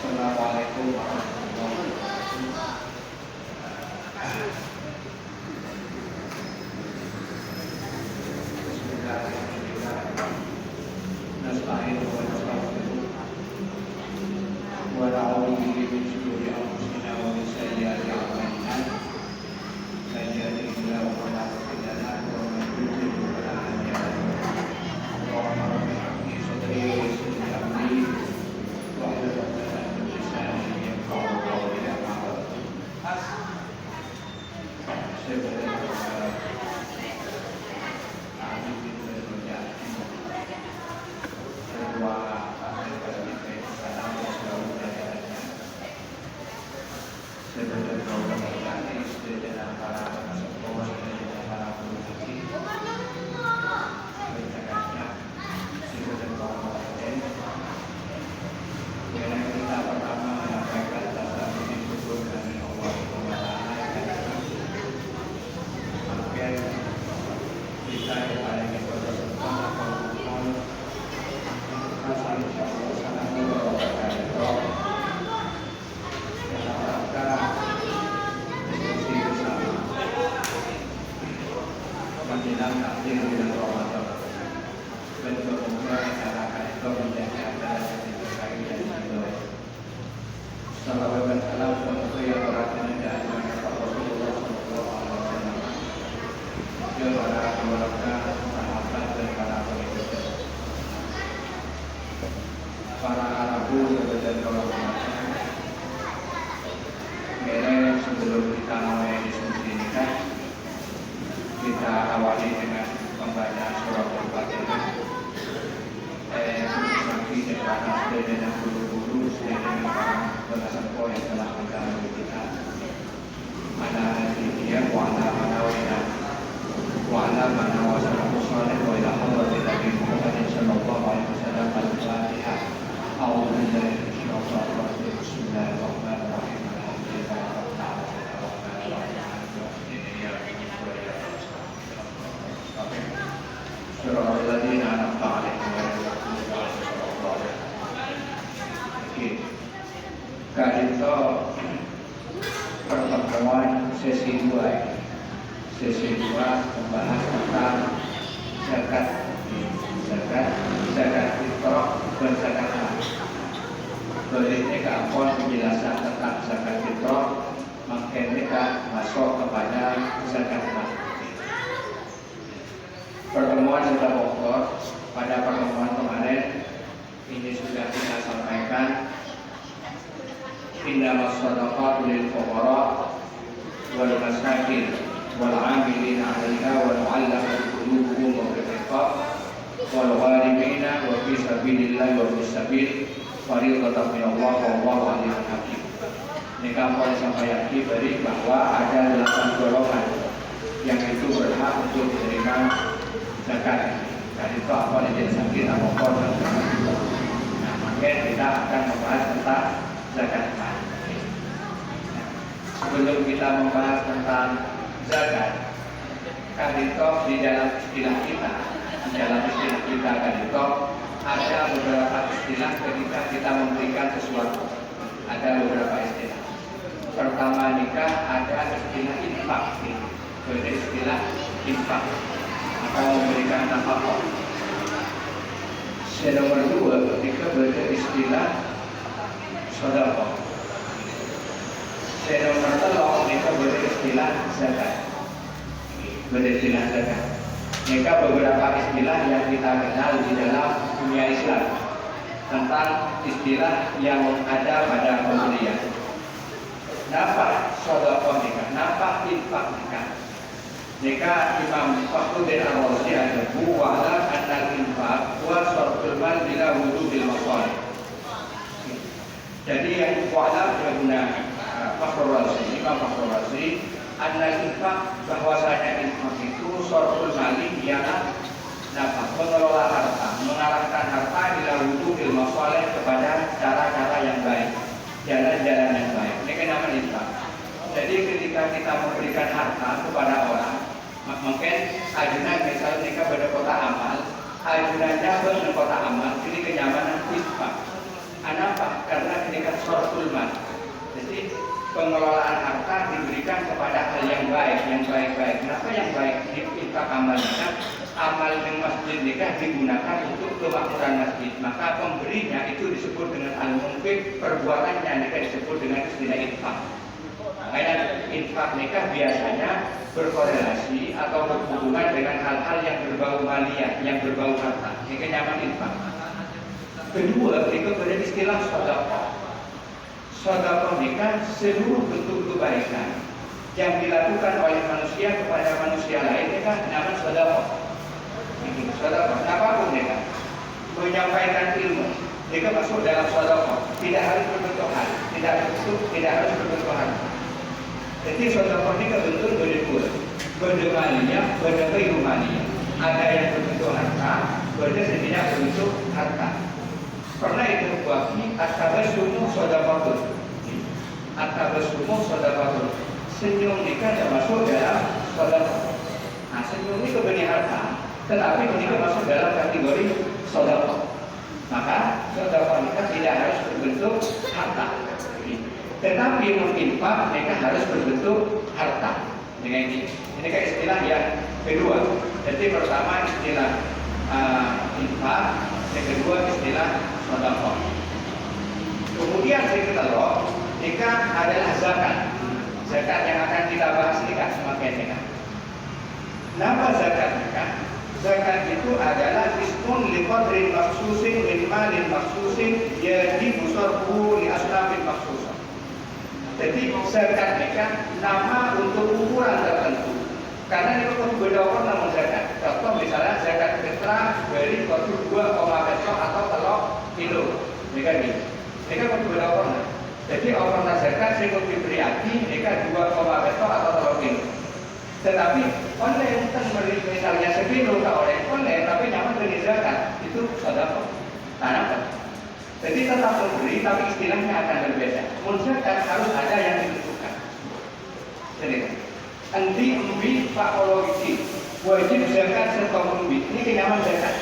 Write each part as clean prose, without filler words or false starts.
Assalamualaikum warahmatullahi wabarakatuh. Bismillahirrahmanirrahim. Nasta'inu wa nastaghfiruh wa na'udzu billahi min shururi anfusina wa min sayyiati a'malina. Man yahdihillahu fala mudilla lahu wa man yudlil fala hadiya lahu. Allahumma rabbi hamdi sadri wa yassir li amri wahlul 'uqdatam min lisani yafqahu qawli. Saya berdoa amin billahi wajahim. Berdoa amin billahi salam selalu adanya. Saya berdoa kepada istri dan para sepupu dan para penghuni. Bercakapnya saya berdoa kepada yang kita pertama menyampaikan tentang syukur dari Allah Subhanahu agar kita kepada kita bersama melakukan rasa insyaallah sangat berbahagia dalam rangka diskusi bersama menjelang takdir bulan Ramadan dan semoga masyarakat itu menjadi acara yang diberkahi dan diridhoi. Salawat dan salam untuk yang berada di atas Rasulullah sallallahu alaihi wasallam. Para keluarga, sahabat dan para pengikutnya, para Arabu dan kawan-kawan. Sebelum kita mulai diskusi ini, kita awali dengan membaca surah Al-Fatihah. Saksi dan para student dan guru-guru dan para pengasampo yang telah mendahului kita. Mana dia wala mana wala. وعلى من وصله صالح وإلى حضرة النبي محمد صلى الله عليه وسلم. الفاتحة. أعوذ بالله من الشيطان الرجيم. بسم الله الرحمن الرحيم. الحمد لله رب العالمين الرحمن الرحيم إياك نعبد وإياك نستعين. صراط الذين أنعمت عليهم غير المغضوب عليهم ولا الضالين. Kali itu pertemuan sesi 2. Sesi 2 membahas tentang zakat fitrah dan zakat mal. Berikutnya keampun penjelasan tentang zakat fitrah, maka kita masuk kepada zakat mal. Pertemuan sudah pokok pada pertemuan kemarin ini sudah kita sampaikan. Innamas shadaqatu lil fuqara wal masakin والعاملين عليها والمعلقة قلوبهم وفي الرقاب والغارمين وفي سبيل الله وفي السبيل فريضة من الله والله عليم حكيم. Ini kamu sampaikan beri bahwa ada 8 golongan yang itu berhak untuk diterima zakat. Dan itu apa yang jadi sakit apa korban. Nah, maka kita akan membahas tentang zakat. Sebelum kita membahas tentang zakat, kadito di dalam istilah kita kadito ada beberapa istilah ketika kita memberikan sesuatu. Ada beberapa istilah. Pertama nikah ada istilah infak, ada istilah infak atau memberikan nafkah. Nomor 2 ketika berada istilah sedekah. Nomor 3 mereka beristilah zakat. Mereka beberapa istilah yang kita kenal di dalam dunia Islam tentang istilah yang ada pada pemberian. Nafkah sedekah nikah, nafkah infak nikah. Jika Imam Fakhruddin Ar-Razi ada wa ala anal infak wa sarful mal bila wujubil masalih. Jadi yang wa'ala berguna Imam Fakhrul Razi adalah infak, bahwasanya infak itu sorful mali ialah dapat mengelola harta, mengarahkan harta ila wujuhil masalih kepada cara-cara yang baik, jalan-jalan yang baik. Ini namanya infak. Jadi ketika kita memberikan harta kepada orang, mungkin ajunan misalnya kita pada kota amal, ajunannya pada kota amal, ini kenyamanan infak. Kenapa? Karena ketika pengelolaan harta diberikan kepada hal yang baik, yang baik-baik. Kenapa yang baik? Infak amal nikah, amal di masjid nikah digunakan untuk kemakmuran masjid. Maka pemberinya itu disebut dengan al-munfiq, perbuatannya nikah disebut dengan istilah infak. Makanya infak nikah biasanya berkorelasi atau berhubungan dengan hal-hal yang berbau maliyah, yang berbau harta. Ini kenyaman infak. Kedua, berikut pada istilah sedekah. Sedekah nikah seluruh bentuk kebaikan yang dilakukan oleh manusia kepada manusia lain, nikah namanya sedekah. Sedekah, apapun nikah. Menyampaikan ilmu, nikah masuk dalam sedekah. Tidak harus berbentuk hal, tidak harus berbentuk hal. Jadi sedekah nikah bentuk berdua, benda maliyah, benda ghairu maliyah. Ada yang berbentuk harta, benda tidak berbentuk harta. Pernah itu bagi at-tabassumu shadaqatun. At-tabassumu shadaqatun. Senyum nikah termasuk dalam sedekah. Nah, senyum ini kebeni harta, tetapi ini masuk dalam kategori sedekah. Maka sedekah nikah tidak harus berbentuk harta. Tetapi infak nikah harus berbentuk harta. Dengan ini kayak istilah yang kedua. Jadi pertama istilah infak, yang kedua istilah sedekah. Kemudian yang ketiga, nikah adalah zakat. Zakat yang akan kita bahas nikah semakin nikah. Nama zakat nikah? Zakat itu adalah ismun li qadrin maksusin min malin maksusin yajibu sarfuhu li asnafin maksusah. Jadi zakat nikah nama untuk ukuran tertentu. Karena itu kan beda orang namun zakat. Contoh misalnya zakat fitrah dari 2,5 atau telur kilo. Nikah ini. Nikah kan beda orang. Jadi orang zakat saya diberi hati nikah 2,5 atau telur kilo. Tetapi oleh yang memberi misalnya sekilo oleh tapi nyaman dari zakat itu sedekah. Nah, jadi tetap memberi tapi istilahnya akan berbeda. Zakat harus ada yang ditentukan. Jadi anti umbi fakologisi wajib zakat serta umbi ini kenyaman zakat.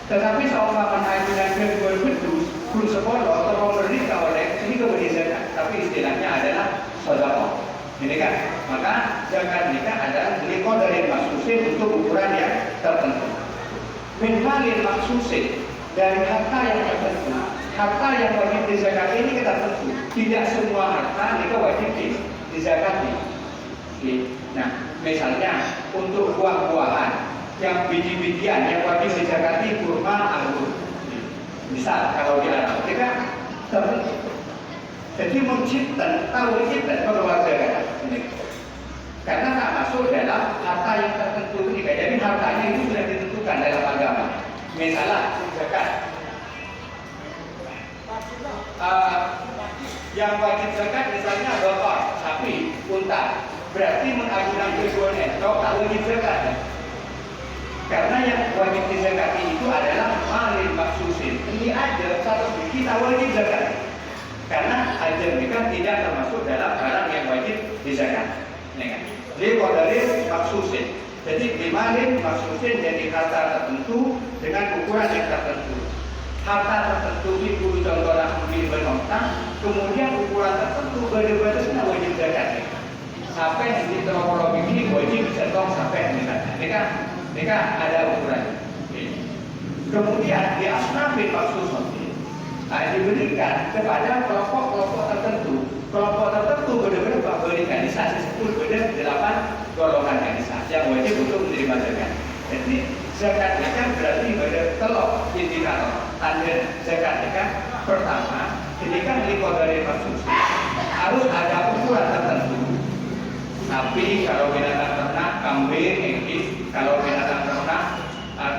Tetapi seorang ajudan kedua bedus pun sekolah atau memberi oleh ini kemudian zakat. Tapi istilahnya adalah sedekah. Ini kan, maka zakat nikah adalah nikah dari maksusin untuk ukuran yang tertentu. Min malin maksusin dari harta yang tertentu. Harta yang wajib dizakati ini kita tentu. Tidak semua harta nikah wajib dizakati. Nah, misalnya untuk buah-buahan yang biji-bijian yang wajib dizakati kurma, anggur. Misal kalau dilarang, kita tertentu. Jadi menciptakan tahu kita bahwa zakat ini karena tak masuk dalam harta yang tertentu ini. Jadi hartanya itu sudah ditentukan dalam agama. Misalnya zakat yang wajib zakat misalnya bakar, sapi, unta, berarti mengajukan keduanya atau tak wajib zakat. Karena yang wajib dizakati itu adalah malin maksusin. Ini ada satu kita wajib zakat. Karena ajar nikah tidak termasuk dalam barang yang wajib dizakat. Liqadarin maksusin. Jadi dimalin maksusin jadi harta tertentu dengan ukuran yang tertentu. Harta tertentu itu contohnya ambil benotang, kemudian ukuran tertentu batasnya wajib zakat. Sampai di terlalu ini wajib disetong sampai misalnya. Nikah ada ukuran. Kemudian di asnafin maksusin. Diberikan kepada kelompok-kelompok tertentu. Kelompok tertentu benar-benar berorganisasi 10 beda 8 golongan organisasi yang wajib untuk menerima zakat. Jadi zakat nikah berarti pada telok indikator. Tanda zakat nikah pertama, ketika nikah dari maksusi harus ada ukuran tertentu. Sapi kalau binatang ternak, kambing, engkis kalau binatang ternak,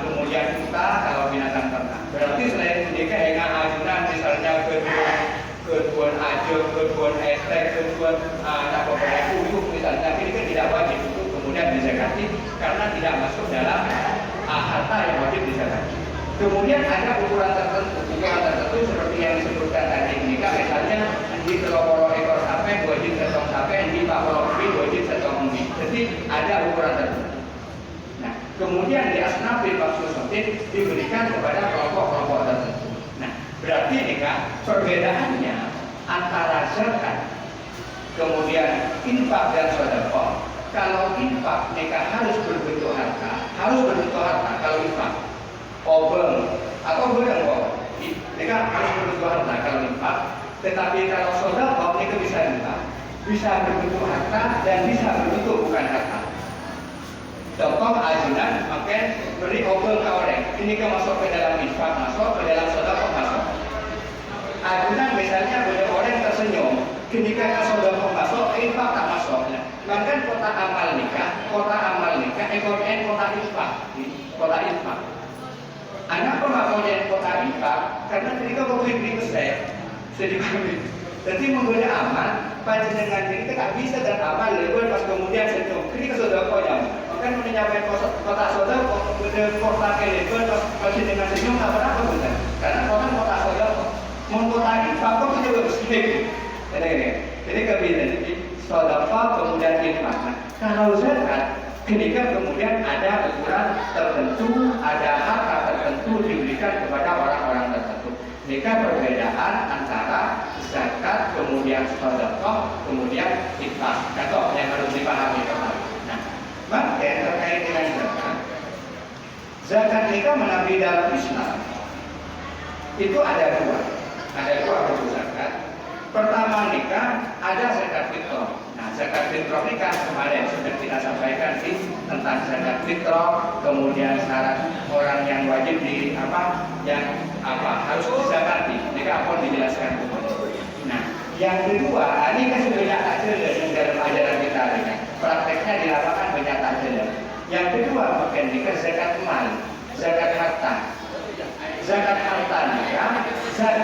kemudian unta kalau binatang ternak. Berarti selain nikah yang ajudan misalnya keduan ajeng, keduan estek, keduan anak beberapa ujuk misalnya, ini kan tidak wajib untuk kemudian dizakati karena tidak masuk dalam harta yang wajib dizakati. Kemudian ada ukuran tertentu seperti yang disebutkan tadi nikah misalnya di telur ekor sapi wajib setong sapi, di pakol wajib setong umbi. Jadi ada ukuran tertentu. Kemudian di asnafil maksusatin diberikan kepada kelompok-kelompok tertentu. Nah, berarti nikah perbedaannya antara zakat kemudian infak dan sedekah. Kalau infak nikah harus berbentuk harta, kalau infak. Obeng atau godang kok, nikah harus berbentuk harta kalau infak. Tetapi kalau sedekah itu bisa berbentuk harta dan bisa berbentuk bukan harta. Contoh ajunan, maka beri obeng ke orang. Ini kan masuk ke dalam infak, masuk ke dalam sedekah, masuk. Ajunan misalnya ada orang tersenyum, ketika sedekah masuk, infak tak masuk. Maka kota amal nikah, kota infak. Anak pengakuan kota infak, karena ketika kau beri besar, sedikit. Jadi menggoda amal, panjenengan ini tak bisa dan amal lebar pas kemudian senyum. Ketika sedekah yang kan menyampaikan kota sedekah, kemudian kota lebar pas panjenengan senyum tak berapa benar. Karena kota sedekah, kota infak kok tidak bersih. Jadi kemudian sedekah kemudian infak. Kalau zakat, ketika kemudian ada ukuran tertentu, ada harta tertentu diberikan kepada orang-orang tertentu. Jika perbedaan antara zakat, kemudian sedekah, kemudian infak. Contoh yang harus dipahami kembali. Nah, maka terkait dengan zakat nikah menabi dalam Islam itu ada dua bentuk zakat. Pertama nikah ada zakat fitrah. Nah, zakat fitrah ini kan kemarin sudah kita sampaikan sih tentang zakat fitrah, kemudian syarat orang yang wajib harus dizakati. Ini akan dijelaskan kemudian. Nah, yang kedua, ini kan sudah banyak jelas dalam ajaran kita ini. Prakteknya di lapangan banyak jelas. Yang kedua, mungkin nikah zakat mal, zakat harta. Zakat harta nikah,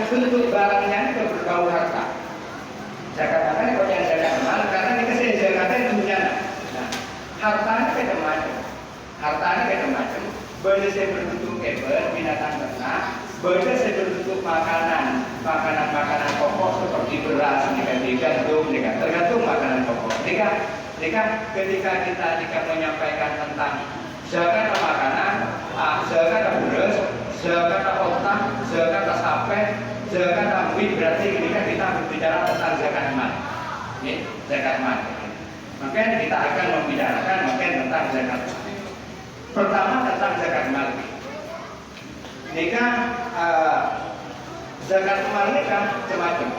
bentuk barangnya itu berbau harta. Zakat harta ini kalau yang zakat mal, karena ini kasih zakatnya dunia. Nah, hartanya kayak macam. Benda saya berbentuk binatang ternak. Benda saya berbentuk makanan pokok seperti beras, tergantung makanan pokok. Ketika kita menyampaikan tentang zakat makanan, zakat beras, zakat otak, zakat sapi, zakat wheat, berarti ketika kita berbicara tentang zakat mal. Zakat mal. Maka kita akan membicarakan tentang zakat. Pertama tentang zakat mal. Zakat mal ini kan macam-macam.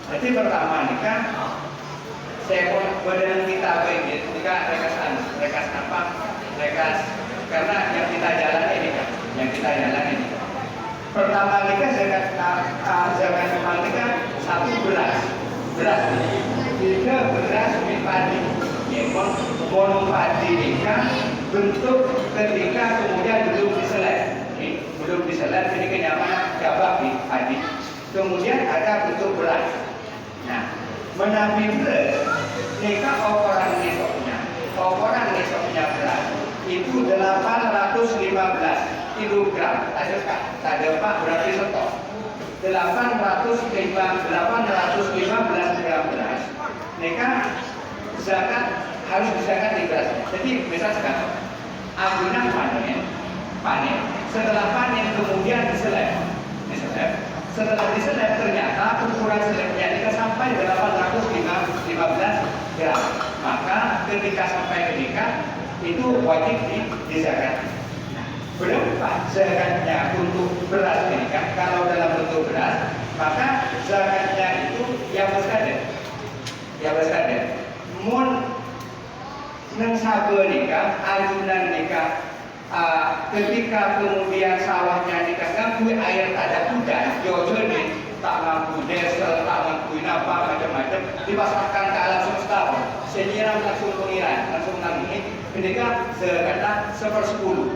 Jadi pertama nikah, saya badan kita nikah rekas karena yang kita jalani ini. Pertama nikah zakat mal nikah satu beras, tiga beras padi. Bonum padi nikah bentuk ketika kemudian belum diselai jadi kenyamanan gabak di padi. Kemudian ada bentuk beras. Nah, menabi beras nikah orang nesoknya beras itu 815 kilogram. Ada Pak berarti stok 815 gram beras. Nikah zakat harus dizakat di beras. Jadi misalkan agunan panen. Setelah panen kemudian diseleb. Setelah diseleb ternyata ukuran selebnya jika sampai 815 gram. Maka ketika sampai ke nikah itu wajib dizakat. Berapa zakatnya untuk beras nikah? Kalau dalam bentuk beras, maka zakatnya itu yang berskadar. Mun nang sabe nikah, ajunan nikah, ketika kemudian sawahnya nikah nganggu air ada hujan, jojo nih tak mampu desel, tak mampu apa macam-macam, dipasrahkan ke alam semesta, senyiram langsung pengiran, langsung nanggung ketika sekata 1/10.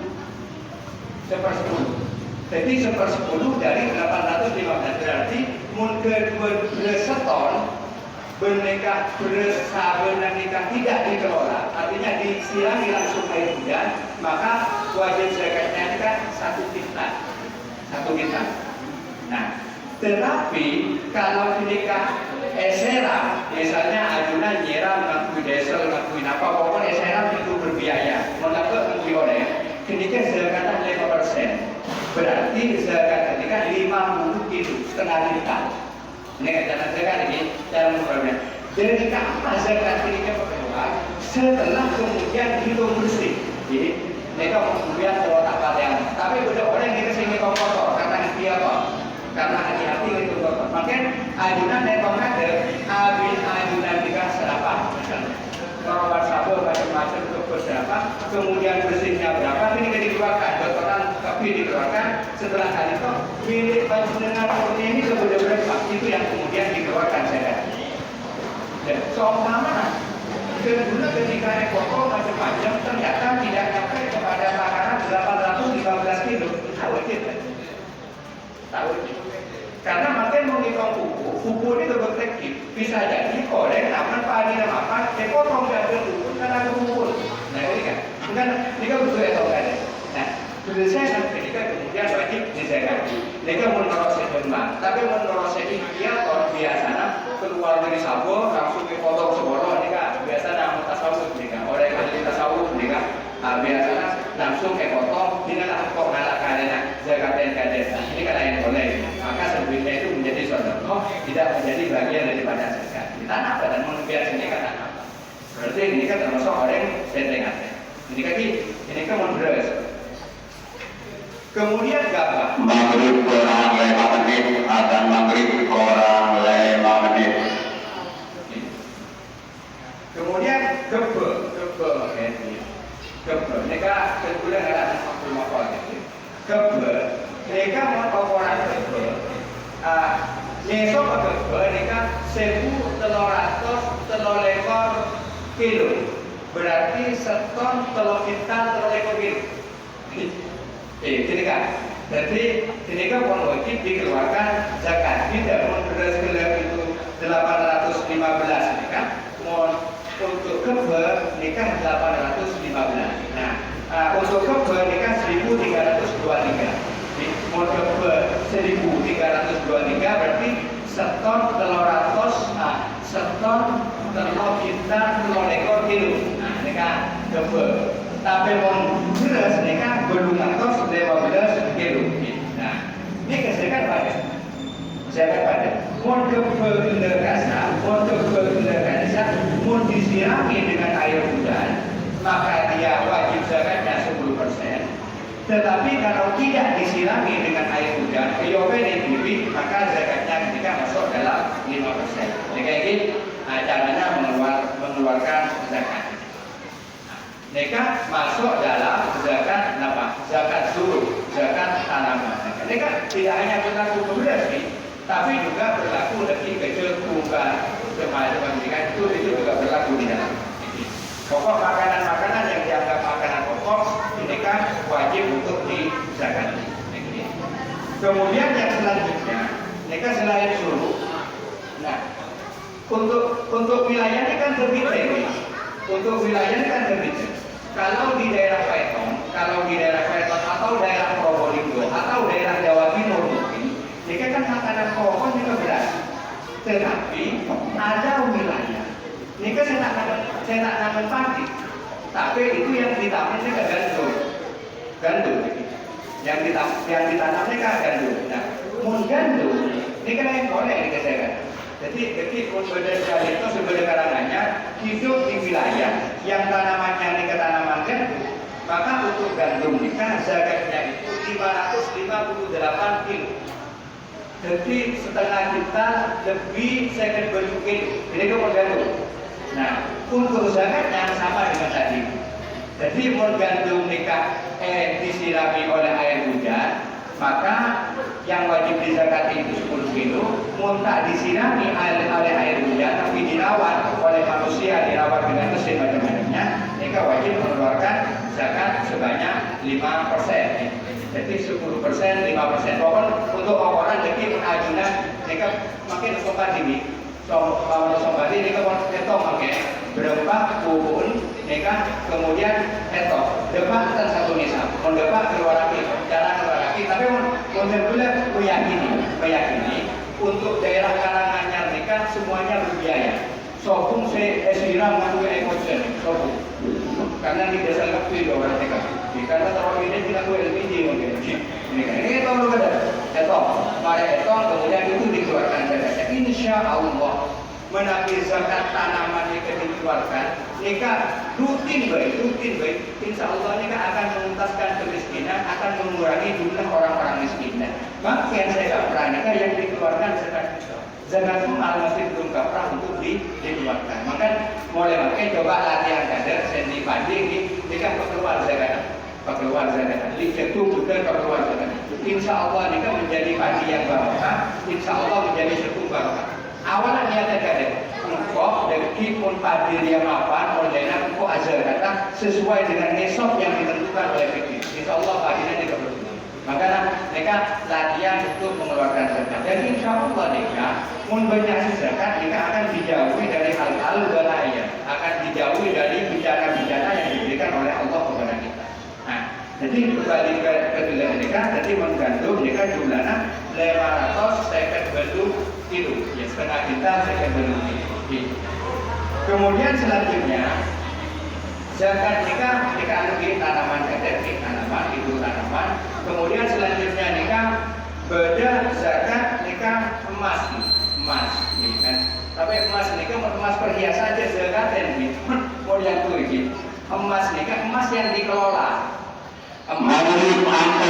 Jadi 1/10 dari 815 berarti mun kedua seton bernikah bersama nikah tidak dikelola, artinya disirami langsung air hujan, maka wajib zakatnya kan 1 kintal. Nah, tetapi kalau nikah eseram, misalnya ajunan nyiram ngakui desel, ngakui apa, pokoknya eseram itu berbiaya, mengapa ngakui oleh, ketika zakatnya 5%, berarti zakat ketika 50 kilo, setengah kintal. Ini kan jalan zakat ini cara mengukurnya. Dari kapan zakat ini keluar? Setelah kemudian hitung bersih. Jadi mereka kemudian kalau tak yang. Tapi udah orang yang kesini kotor karena ikhtiar, karena hati-hati itu kotor. Makanya ajunan dan ada ajunan juga serapa misalnya. Korban sabun macam-macam untuk berapa, kemudian bersihnya berapa, ini kan dikeluarkan, kotoran tapi dikeluarkan setelah kali itu milik pendengar ini sudah berapa, itu yang kemudian dikeluarkan zakat. Dan seumpama kedua ketika ekor macam-macam ternyata tidak sampai kepada takaran 815 kilo, tahu kita, tahu kita. Karena makin menghitung kuku ini berteknik bisa jadi korek aman pagi dan apa potong dari kuku karena kumpul. Nah ini kan betul ya kan. Nah selesai ketika kemudian wajib dizakati. Mereka menurut sedemang, tapi menurut dia kalau biasanya keluar dari sabun langsung dipotong sebolong. Mereka biasanya tasawuf mereka orang yang tasawuf mereka biasanya langsung potong. Inilah kok ngalah kalian zakatin kades. Ini kan yang boleh. Maka sebelumnya itu menjadi sedekah, tidak menjadi bagian daripada zakat. Kita apa dan biar sini kan apa? Berarti ini kan termasuk orang setengah. Ini kan beres. Kemudian gabah. Maghrib kurang 5 menit, akan maghrib kurang 5 menit. Kemudian gebe. Mereka kemudian ada makhluk. Gebe. Mereka mau orang gebe. Nyesok gebe. Mereka 1.300 kilo. Berarti seton 3 kintal 3 kilo. Ini kan. Jadi ini kan wajib dikeluarkan zakat. Tidak beras gelap itu 815 ini kan. Untuk kebe ini kan 815. Nah, untuk kebe ini kan 1323. Mau kebe 1323 berarti seton 300 seton 3 kintal 3 kilo. Nah, ini kan kebe. Tapi mau beras ini kan belum ngatos 15 kilo. Nah, ini kesekan pada. Zakat pada. Mau kebenda kasar, mau disirami dengan air hujan, maka dia wajib zakatnya 10%. Tetapi kalau tidak disirami dengan air hujan, bibit, maka zakatnya ketika masuk dalam 5%. Jadi kayak gini, caranya mengeluarkan zakat. Mereka masuk dalam zakat apa? Zakat suruh, zakat tanaman. Mereka tidak hanya berlaku beras nih, tapi juga berlaku lebih kecil tunggal semacam itu juga berlaku di dalam. Pokok makanan-makanan yang dianggap makanan pokok ini kan wajib untuk dizakati. Kemudian yang selanjutnya, mereka selain suruh. Nah, untuk wilayah ini kan berbeda. Untuk wilayah ini kan berbeda. Kalau di daerah Paiton atau daerah Probolinggo atau daerah Jawa Timur mungkin, mereka kan makanan pokok juga beras. Tetapi ada wilayah, ini kan saya tak nanam padi, tapi itu yang ditanam ini kan gandum. Yang ditanamnya kan gandum. Nah, gandum ini kan yang boleh dikasihkan. Jadi ketika itu sebagai karangannya hidup di wilayah yang tanamannya ini ke tanaman gandum, maka untuk gandum nikah zakatnya itu 558 kilo. Jadi setengah kita lebih saya berpikir ini itu gandum. Nah, untuk zakatnya sama dengan tadi. Jadi gandum nikah disirami oleh air hujan, maka yang wajib dizakati itu 10 kilo, tak disirami oleh air hujan, tapi dirawat oleh manusia, dirawat dengan mesin macam-macamnya, mereka wajib mengeluarkan zakat sebanyak 5%. Jadi 10%, 5%. Pokoknya untuk orang jadi ajunan, mereka makin sobat ini. Kalau sobat ini kalau etong pakai berapa kubun, mereka kemudian etong. Depak dan satu nisab, mendepak keluar lagi, jalan keluar lagi. Tapi benar-benar meyakini untuk daerah karangannya mereka semuanya berbiaya. Sopung siram madu ekosen, sopung. Karena di desa lebih orang mereka. Karena tahun ini tidak boleh LPG mungkin. Ini tahu ada etong, mari etong kemudian itu dikeluarkan zakat. Ini Allah menaiki zakat tanaman ini dikeluarkan, nikah rutin baik, insya Allah nikah akan menuntaskan kemiskinan, akan mengurangi jumlah orang-orang miskin. Maka yang saya pernah nikah yang dikeluarkan zakat mal masih belum kaprah untuk dikeluarkan. Maka mulai makin coba latihan kader, sendi padi ini nikah keluar zakat. Keluar zakat, dicetuk juga keluar zakat. Insya Allah nikah menjadi padi yang barokah, insya Allah menjadi setung barokah. Awalnya niatnya kada, engkau dari pun padi dia mapan, ordenan engkau azal kata sesuai dengan nisab yang ditentukan oleh fikih. Insya Allah padinya tidak berhenti. Maka mereka latihan untuk mengeluarkan zakat. Dan insya Allah nikah, pun banyak zakat, nikah akan dijauhi dari hal-hal bahaya, akan dijauhi dari bencana-bencana yang diberikan oleh Allah kepada kita. Nah, jadi kembali ke kedulaan nikah, jadi menggantung nikah jumlahnya 500 bentuk itu, ya setengah juta second bentuk itu. Kemudian selanjutnya zakat nikah alami tanaman kedelai, tanaman itu tanaman. Kemudian selanjutnya nikah beda zakat nikah emas, nih kan. Tapi emas nikah emas perhiasan aja zakat dan mau yang tuh emas nikah emas yang dikelola. Majelis angka